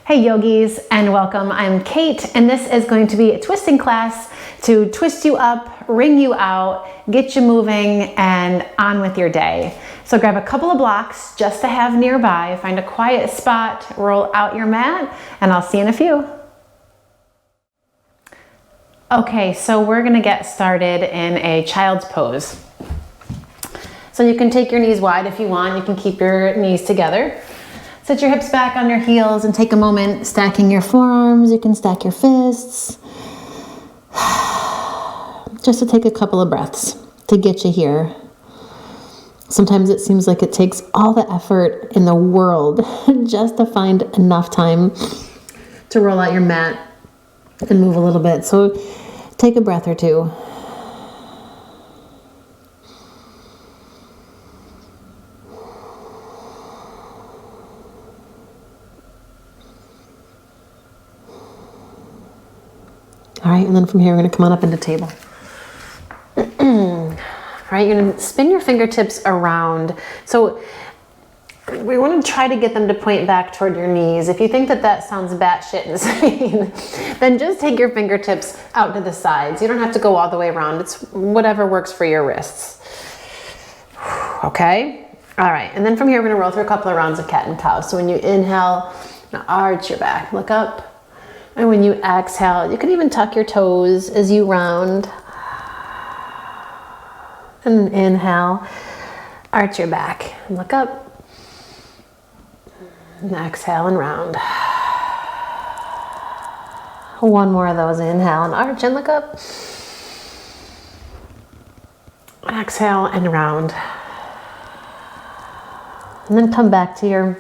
Hey yogis, and welcome. I'm Kate, and this is going to be a twisting class to twist you up, wring you out, get you moving, and on with your day. So grab a couple of blocks just to have nearby, find a quiet spot, roll out your mat, and I'll see you in a few. Okay, so we're gonna get started in a child's pose. So you can take your knees wide if you want. You can keep your knees together. Set your hips back on your heels and take a moment stacking your forearms. You can stack your fists. Just to take a couple of breaths to get you here. Sometimes it seems like it takes all the effort in the world just to find enough time to roll out your mat and move a little bit. So take a breath or two. All right, and then from here, we're gonna come on up into table. All right, you're gonna spin your fingertips around. So we wanna try to get them to point back toward your knees. If you think that that sounds batshit insane, then just take your fingertips out to the sides. You don't have to go all the way around. It's whatever works for your wrists. Okay? All right, and then from here, we're gonna roll through a couple of rounds of cat and cow. So when you inhale, now arch your back, look up. And when you exhale, you can even tuck your toes as you round. And inhale, arch your back, and look up. And exhale and round. One more of those, inhale and arch and look up. Exhale and round. And then come back to your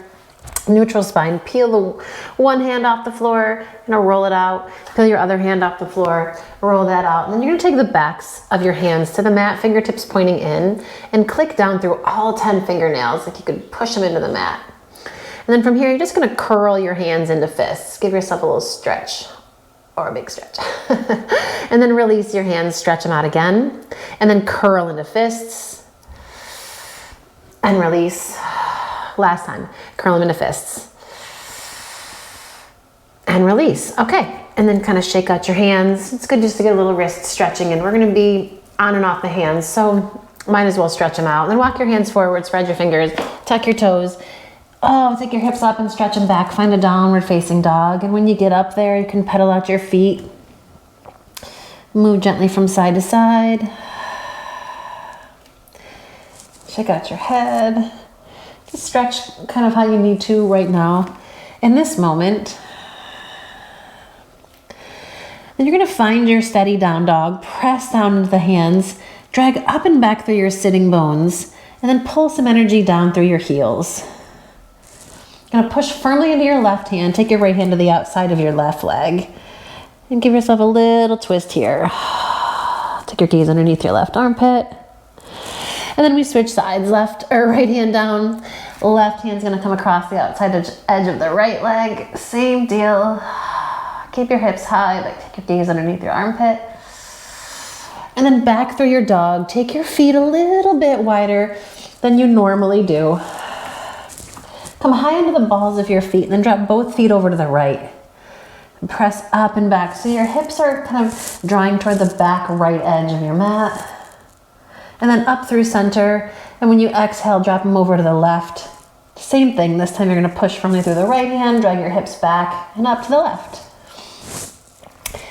neutral spine. Peel the one hand off the floor, roll it out. Peel your other hand off the floor, roll that out. And then you're gonna take the backs of your hands to the mat, fingertips pointing in, and click down through all 10 fingernails, like you could push them into the mat. And then from here, you're just gonna curl your hands into fists. Give yourself a little stretch, or a big stretch. And then release your hands, stretch them out again, and then curl into fists, and release. Last time, curl them into fists. And release, okay. And then kind of shake out your hands. It's good just to get a little wrist stretching, and we're gonna be on and off the hands, so might as well stretch them out. Then walk your hands forward, spread your fingers, tuck your toes. Oh, take your hips up and stretch them back. Find a downward facing dog. And when you get up there, you can pedal out your feet. Move gently from side to side. Shake out your head. Just stretch kind of how you need to right now in this moment. Then you're gonna find your steady down dog, press down into the hands, drag up and back through your sitting bones, and then pull some energy down through your heels. You're gonna push firmly into your left hand, take your right hand to the outside of your left leg, and give yourself a little twist here. Take your gaze underneath your left armpit. And then we switch sides, left or right hand down. Left hand's gonna come across the outside edge of the right leg. Same deal. Keep your hips high, but take your gaze underneath your armpit. And then back through your dog. Take your feet a little bit wider than you normally do. Come high into the balls of your feet and then drop both feet over to the right. And press up and back. So your hips are kind of drawing toward the back right edge of your mat. And then up through center. And when you exhale, drop them over to the left. Same thing, this time you're gonna push firmly through the right hand, drag your hips back and up to the left.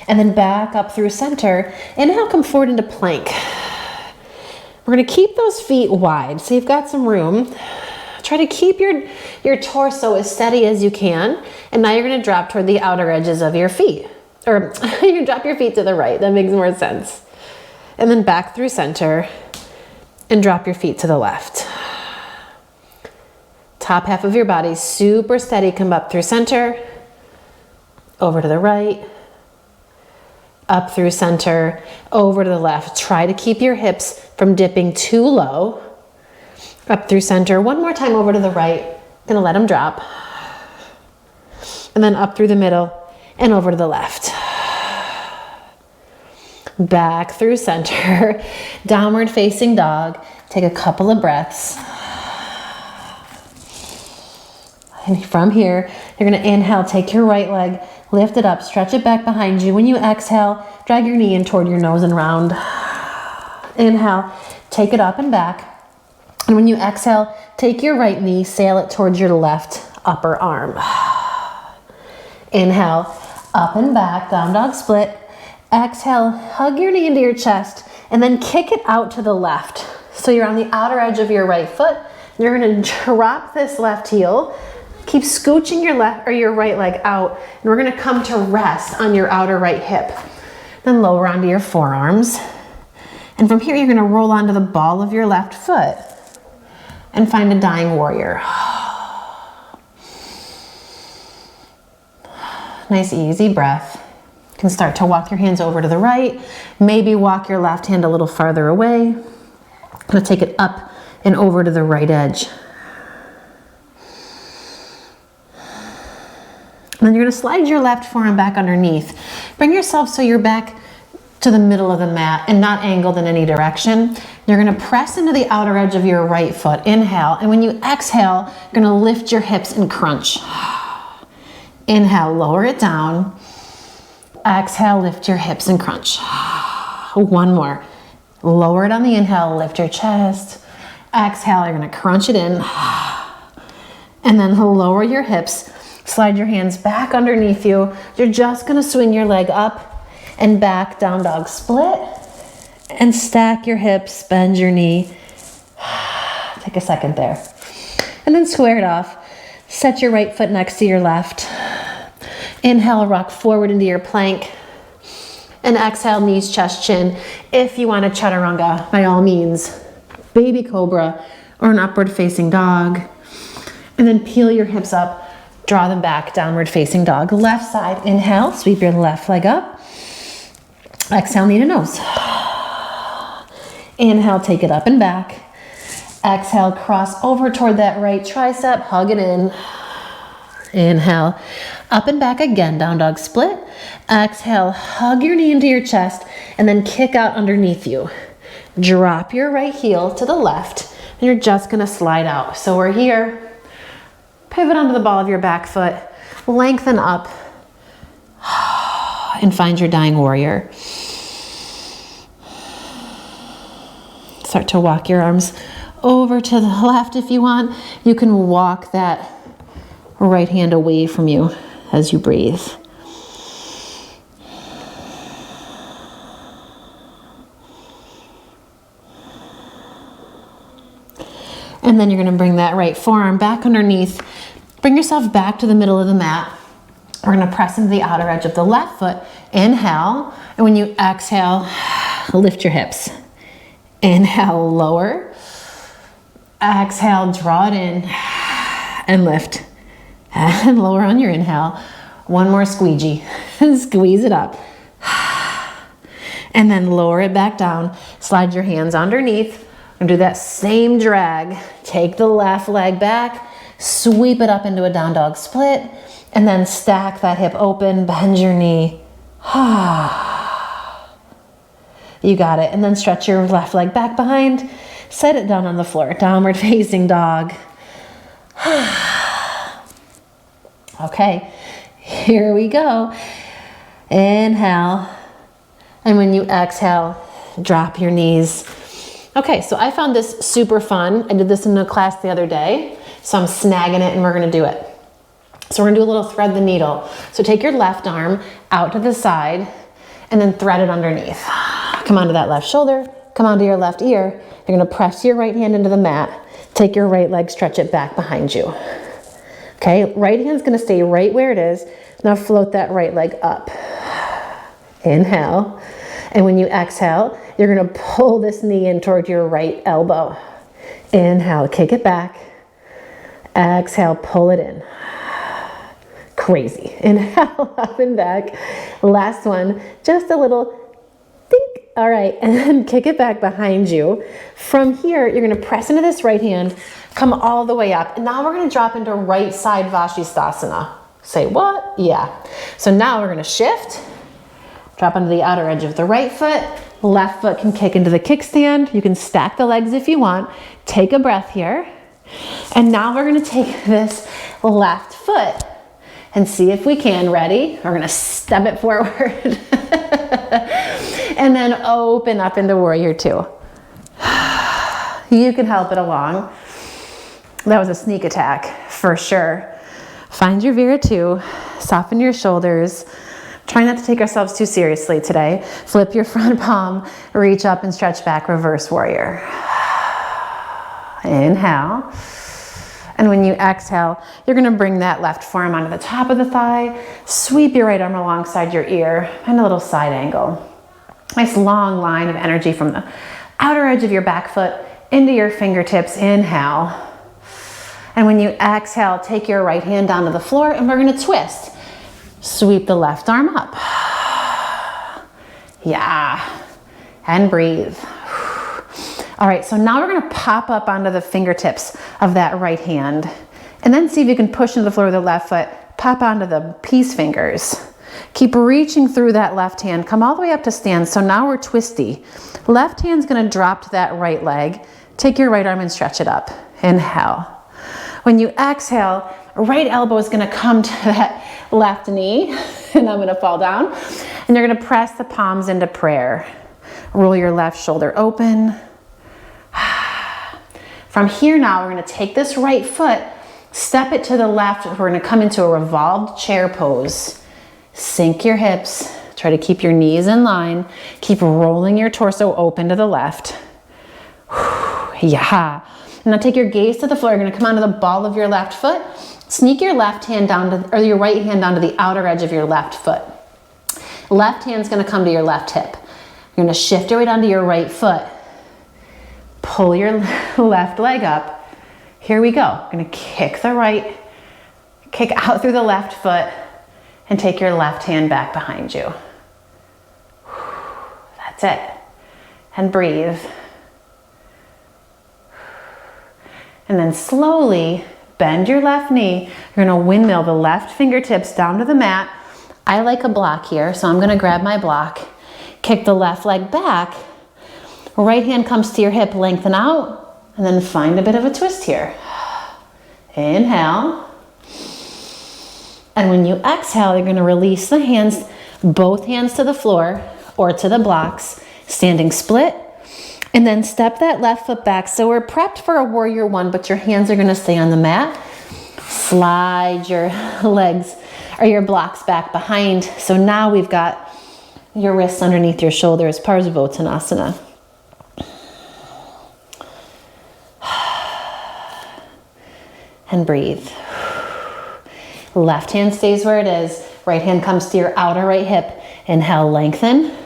And then back up through center. Inhale, come forward into plank. We're gonna keep those feet wide, so you've got some room. Try to keep your torso as steady as you can. And now you're gonna drop toward the outer edges of your feet. Or you drop your feet to the right, that makes more sense. And then back through center. And drop your feet to the left. Top half of your body super steady. Come up through center, over to the right, up through center, over to the left. Try to keep your hips from dipping too low. Up through center. One more time over to the right. Gonna let them drop. And then up through the middle and over to the left. Back through center, downward facing dog. Take a couple of breaths. And from here, you're gonna inhale, take your right leg, lift it up, stretch it back behind you. When you exhale, drag your knee in toward your nose and round. Inhale, take it up and back. And when you exhale, take your right knee, sail it towards your left upper arm. Inhale, up and back, down dog split. Exhale, hug your knee into your chest, and then kick it out to the left. So you're on the outer edge of your right foot. You're gonna drop this left heel. Keep scooching your left or your right leg out, and we're gonna come to rest on your outer right hip. Then lower onto your forearms. And from here, you're gonna roll onto the ball of your left foot and find a dying warrior. Nice, easy breath. You can start to walk your hands over to the right. Maybe walk your left hand a little farther away. I'm gonna take it up and over to the right edge. And then you're gonna slide your left forearm back underneath. Bring yourself so you're back to the middle of the mat and not angled in any direction. You're gonna press into the outer edge of your right foot. Inhale, and when you exhale, you're gonna lift your hips and crunch. Inhale, lower it down. Exhale, lift your hips and crunch. One more. Lower it on the inhale, lift your chest. Exhale, you're gonna crunch it in. And then lower your hips. Slide your hands back underneath you. You're just gonna swing your leg up and back, down dog split. And stack your hips, bend your knee. Take a second there. And then square it off. Set your right foot next to your left. Inhale, rock forward into your plank. And exhale, knees, chest, chin. If you want a chaturanga, by all means, baby cobra or an upward facing dog. And then peel your hips up. Draw them back, downward facing dog. Left side, inhale, sweep your left leg up. Exhale, knee to nose. Inhale, take it up and back. Exhale, cross over toward that right tricep, hug it in. Inhale, up and back again, down dog split. Exhale, hug your knee into your chest, and then kick out underneath you. Drop your right heel to the left, and you're just gonna slide out. So we're here. Pivot onto the ball of your back foot, lengthen up, and find your dying warrior. Start to walk your arms over to the left if you want. You can walk that right hand away from you as you breathe. And then you're gonna bring that right forearm back underneath. Bring yourself back to the middle of the mat. We're gonna press into the outer edge of the left foot. Inhale, and when you exhale, lift your hips. Inhale, lower. Exhale, draw it in and lift. And lower on your inhale. One more squeegee. Squeeze it up. And then lower it back down. Slide your hands underneath. And do that same drag. Take the left leg back, sweep it up into a down dog split, and then stack that hip open, bend your knee. You got it. And then stretch your left leg back behind, set it down on the floor, downward facing dog. Okay, here we go. Inhale. And when you exhale, drop your knees. Okay, so I found this super fun. I did this in a class the other day. So I'm snagging it and we're gonna do it. So we're gonna do a little thread the needle. So take your left arm out to the side and then thread it underneath. Come onto that left shoulder, come onto your left ear. You're gonna press your right hand into the mat. Take your right leg, stretch it back behind you. Okay, right hand's gonna stay right where it is. Now float that right leg up. Inhale. And when you exhale, you're gonna pull this knee in toward your right elbow. Inhale, kick it back. Exhale, pull it in. Crazy. Inhale, up and back. Last one, just a little think. All right, and then kick it back behind you. From here, you're gonna press into this right hand, come all the way up. And now we're gonna drop into right side Vashisthasana. Say what? Yeah. So now we're gonna shift. Drop onto the outer edge of the right foot. Left foot can kick into the kickstand. You can stack the legs if you want. Take a breath here. And now we're gonna take this left foot and see if we can. Ready? We're gonna step it forward. And then open up into warrior two. You can help it along. That was a sneak attack for sure. Find your Vera two, soften your shoulders. Try not to take ourselves too seriously today. Flip your front palm, reach up and stretch back, reverse warrior. Inhale. And when you exhale, you're gonna bring that left forearm onto the top of the thigh, sweep your right arm alongside your ear, find a little side angle. Nice long line of energy from the outer edge of your back foot into your fingertips. Inhale. And when you exhale, take your right hand down to the floor and we're gonna twist. Sweep the left arm up. Yeah. And breathe. All right, so now we're gonna pop up onto the fingertips of that right hand and then see if you can push into the floor with the left foot, pop onto the peace fingers. Keep reaching through that left hand, come all the way up to stand. So now we're twisty. Left hand's gonna drop to that right leg. Take your right arm and stretch it up. Inhale. When you exhale, right elbow is gonna come to that left knee and I'm gonna fall down. And you're gonna press the palms into prayer. Roll your left shoulder open. From here now, we're gonna take this right foot, step it to the left. We're gonna come into a revolved chair pose. Sink your hips, try to keep your knees in line. Keep rolling your torso open to the left. Yeah. Now take your gaze to the floor. You're gonna come onto the ball of your left foot. Sneak your left hand down to, or your right hand down to the outer edge of your left foot. Left hand's gonna come to your left hip. You're gonna shift your weight onto your right foot. Pull your left leg up. Here we go. You're gonna kick the right, kick out through the left foot, and take your left hand back behind you. That's it. And breathe. And then slowly bend your left knee. You're gonna windmill the left fingertips down to the mat. I like a block here, so I'm gonna grab my block. Kick the left leg back. Right hand comes to your hip, lengthen out, and then find a bit of a twist here. Inhale. And when you exhale, you're gonna release the hands, both hands to the floor or to the blocks, standing split, and then step that left foot back. So we're prepped for a warrior one, but your hands are gonna stay on the mat. Slide your legs or your blocks back behind. So now we've got your wrists underneath your shoulders, Parsvottanasana. And breathe. Left hand stays where it is. Right hand comes to your outer right hip. Inhale, lengthen.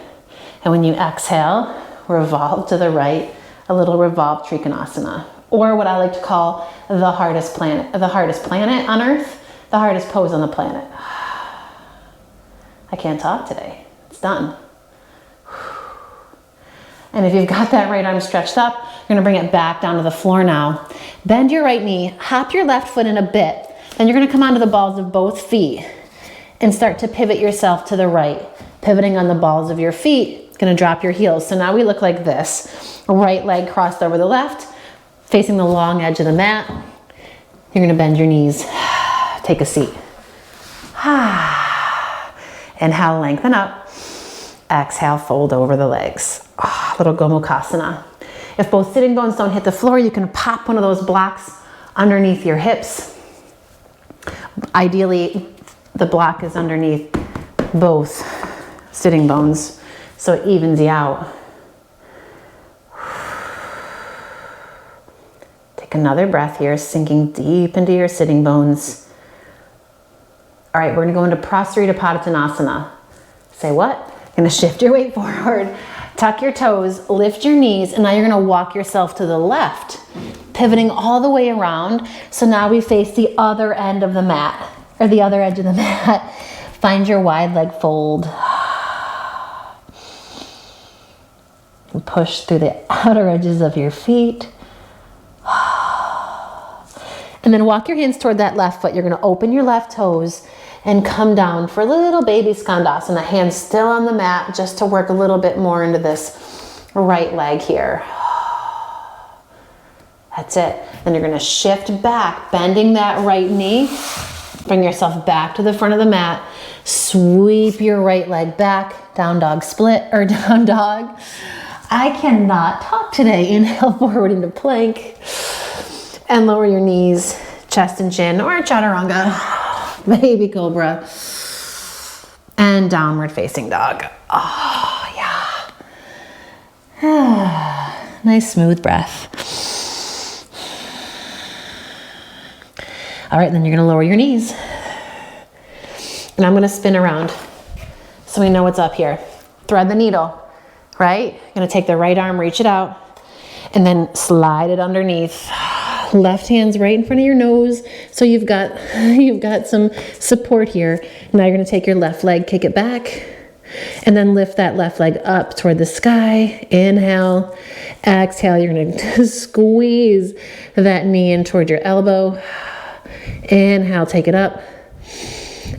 And when you exhale, revolve to the right, a little revolved Trikonasana. Or what I like to call the hardest planet on earth, the hardest pose on the planet. I can't talk today. It's done. And if you've got that right arm stretched up, you're gonna bring it back down to the floor now. Bend your right knee, hop your left foot in a bit. Then you're gonna come onto the balls of both feet and start to pivot yourself to the right. Pivoting on the balls of your feet, gonna drop your heels. So now we look like this. Right leg crossed over the left, facing the long edge of the mat. You're gonna bend your knees. Take a seat. Inhale, lengthen up. Exhale, fold over the legs. Little Gomukhasana. If both sitting bones don't hit the floor, you can pop one of those blocks underneath your hips. Ideally, the block is underneath both sitting bones, so it evens you out. Take another breath here, sinking deep into your sitting bones. All right, we're gonna go into Prasarita Padottanasana. Say what? You're gonna shift your weight forward, tuck your toes, lift your knees, and now you're gonna walk yourself to the left, pivoting all the way around. So now we face the other end of the mat, or the other edge of the mat. Find your wide leg fold. And push through the outer edges of your feet. And then walk your hands toward that left foot. You're gonna open your left toes and come down for a little baby skandasana. Hands still on the mat, just to work a little bit more into this right leg here. That's it. Then you're gonna shift back, bending that right knee. Bring yourself back to the front of the mat. Sweep your right leg back, down dog split, or down dog. I cannot talk today. Inhale forward into plank. And lower your knees, chest and chin, or chaturanga, baby cobra. And downward facing dog. Oh, yeah. Nice smooth breath. All right, then you're gonna lower your knees. And I'm gonna spin around so we know what's up here. Thread the needle, right? You're gonna take the right arm, reach it out, and then slide it underneath. Left hand's right in front of your nose, so you've got some support here. Now you're gonna take your left leg, kick it back, and then lift that left leg up toward the sky. Inhale, exhale, you're gonna squeeze that knee in toward your elbow. Inhale, take it up.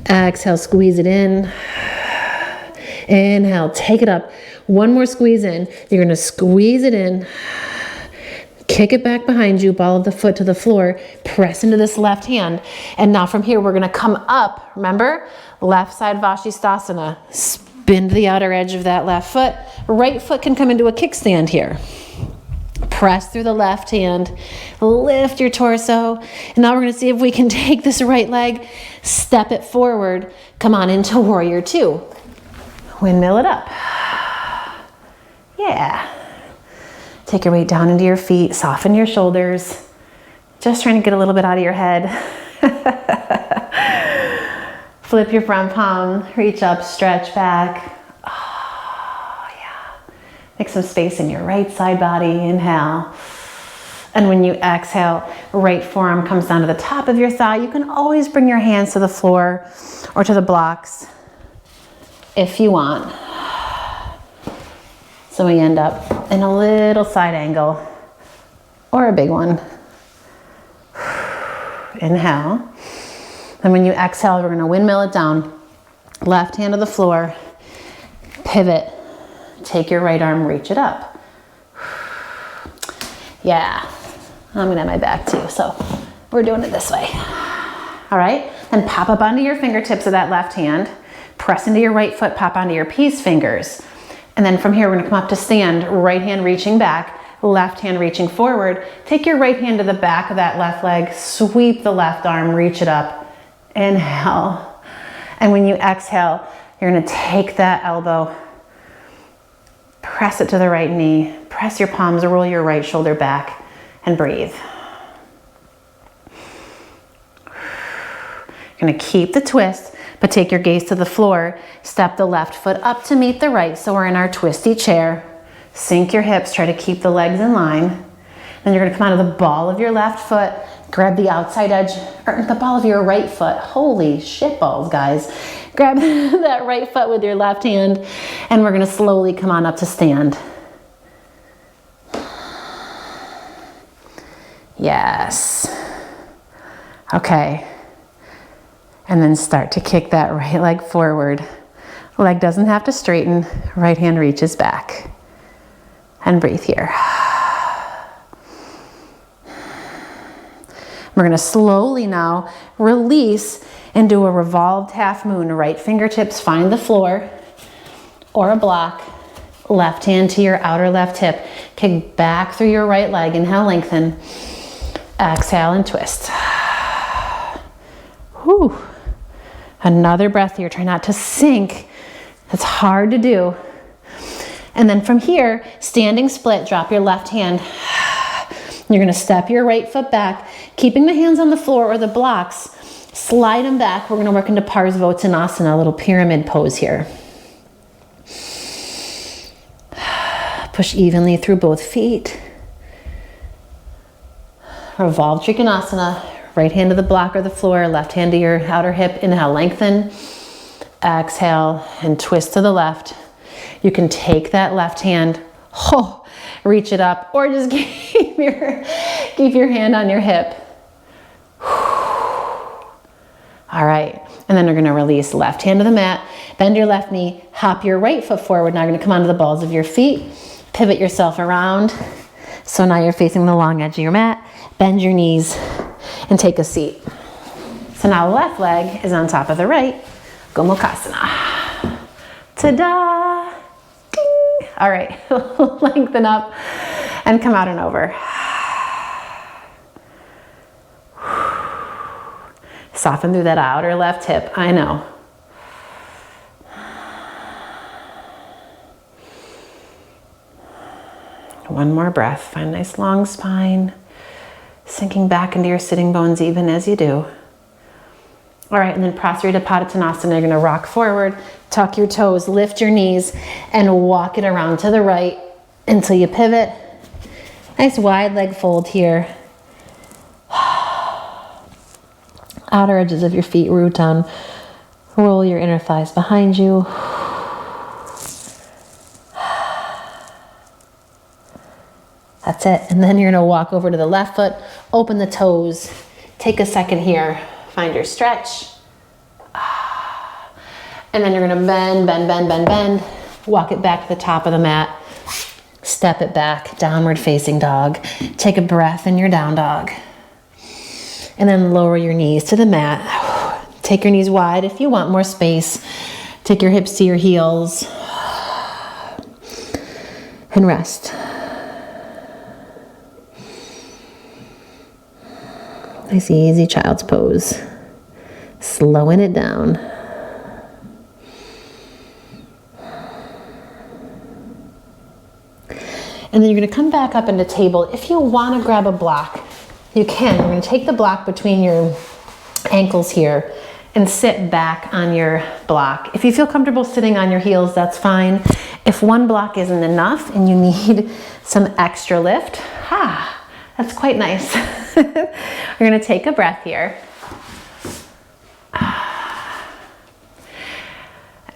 Exhale, squeeze it in. Inhale, take it up. One more squeeze in. You're gonna squeeze it in. Kick it back behind you, ball of the foot to the floor. Press into this left hand. And now from here, we're gonna come up. Remember, left side Vashisthasana. Spin to the outer edge of that left foot. Right foot can come into a kickstand here. Press through the left hand, lift your torso. And now we're gonna see if we can take this right leg, step it forward, come on into warrior two. Windmill it up. Yeah. Take your weight down into your feet, soften your shoulders. Just trying to get a little bit out of your head. Flip your front palm, reach up, stretch back. Make some space in your right side body, inhale. And when you exhale, right forearm comes down to the top of your thigh. You can always bring your hands to the floor or to the blocks if you want. So we end up in a little side angle or a big one. Inhale. And when you exhale, we're gonna windmill it down. Left hand to the floor, pivot. Take your right arm, reach it up. Yeah, I'm gonna have my back too, so we're doing it this way. All right, then pop up onto your fingertips of that left hand, press into your right foot, pop onto your peace fingers. And then from here, we're gonna come up to stand, right hand reaching back, left hand reaching forward. Take your right hand to the back of that left leg, sweep the left arm, reach it up, inhale. And when you exhale, you're gonna take that elbow, press it to the right knee, press your palms, roll your right shoulder back, and breathe. You're gonna keep the twist, but take your gaze to the floor. Step the left foot up to meet the right, so we're in our twisty chair. Sink your hips, try to keep the legs in line. Then you're gonna come out of the ball of your left foot, grab the outside edge, or the ball of your right foot. Holy shit balls, guys. Grab that right foot with your left hand, and we're gonna slowly come on up to stand. Yes. Okay. And then start to kick that right leg forward. Leg doesn't have to straighten, right hand reaches back. And breathe here. We're gonna slowly now release and do a revolved half moon. Right fingertips find the floor or a block. Left hand to your outer left hip. Kick back through your right leg. Inhale, lengthen. Exhale and twist. Whew. Another breath here. Try not to sink. That's hard to do. And then from here, standing split, drop your left hand. You're gonna step your right foot back, keeping the hands on the floor or the blocks. Slide them back. We're gonna work into Parsvottanasana, a little pyramid pose here. Push evenly through both feet. Revolve Trikonasana. Right hand to the block or the floor, left hand to your outer hip. Inhale, lengthen. Exhale and twist to the left. You can take that left hand, reach it up, or just keep your hand on your hip. All right, and then we're gonna release left hand to the mat, bend your left knee, hop your right foot forward. Now you're gonna come onto the balls of your feet, pivot yourself around. So now you're facing the long edge of your mat. bend your knees, and take a seat. So now the left leg is on top of the right, Gomukhasana. Ta-da! Ding! All right, lengthen up and come out and over. Soften through that outer left hip, I know. One more breath, find a nice long spine, sinking back into your sitting bones even as you do. All right, and then Prasarita Padottanasana, you're gonna rock forward, tuck your toes, lift your knees, and walk it around to the right until you pivot. Nice wide leg fold here. Outer edges of your feet root down. Roll your inner thighs behind you. That's it. And then you're gonna walk over to the left foot, open the toes. Take a second here, find your stretch. And then you're gonna bend, bend, bend, bend, bend. Walk it back to the top of the mat. Step it back, downward facing dog. Take a breath in your down dog. And then lower your knees to the mat. Take your knees wide if you want more space. Take your hips to your heels. And rest. Nice easy child's pose. Slowing it down. And then you're gonna come back up into table. If you wanna grab a block, you can. You're gonna take the block between your ankles here and sit back on your block. If you feel comfortable sitting on your heels, that's fine. If one block isn't enough and you need some extra lift, that's quite nice. We're gonna take a breath here.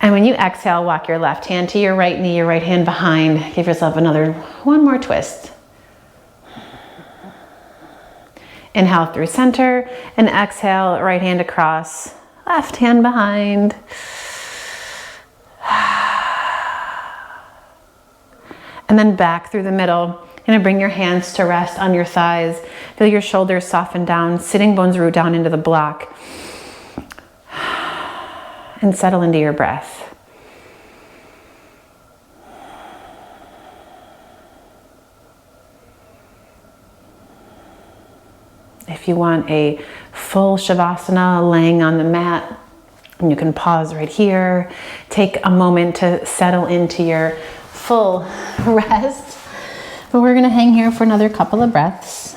And when you exhale, walk your left hand to your right knee, your right hand behind. Give yourself one more twist. Inhale through center and exhale, right hand across, left hand behind. And then back through the middle. You're gonna bring your hands to rest on your thighs. Feel your shoulders soften down, sitting bones root down into the block. And settle into your breath. If you want a full Shavasana laying on the mat, you can pause right here. Take a moment to settle into your full rest. But we're gonna hang here for another couple of breaths.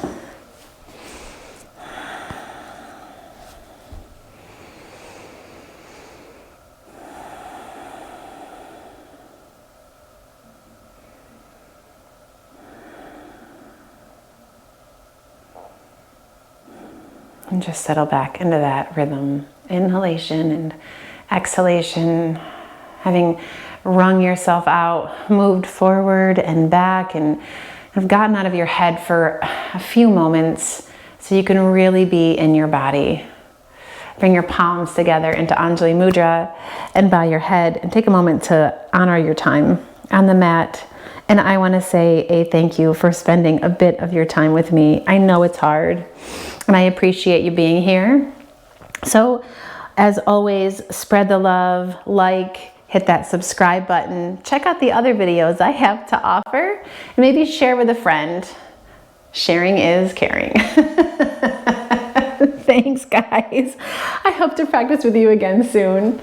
And just settle back into that rhythm. Inhalation and exhalation. Having wrung yourself out, moved forward and back, and have gotten out of your head for a few moments so you can really be in your body. Bring your palms together into Anjali Mudra and bow your head and take a moment to honor your time on the mat. And I want to say a thank you for spending a bit of your time with me. I know it's hard and I appreciate you being here. So as always, spread the love, hit that subscribe button, check out the other videos I have to offer, and maybe share with a friend. Sharing is caring. Thanks, guys. I hope to practice with you again soon.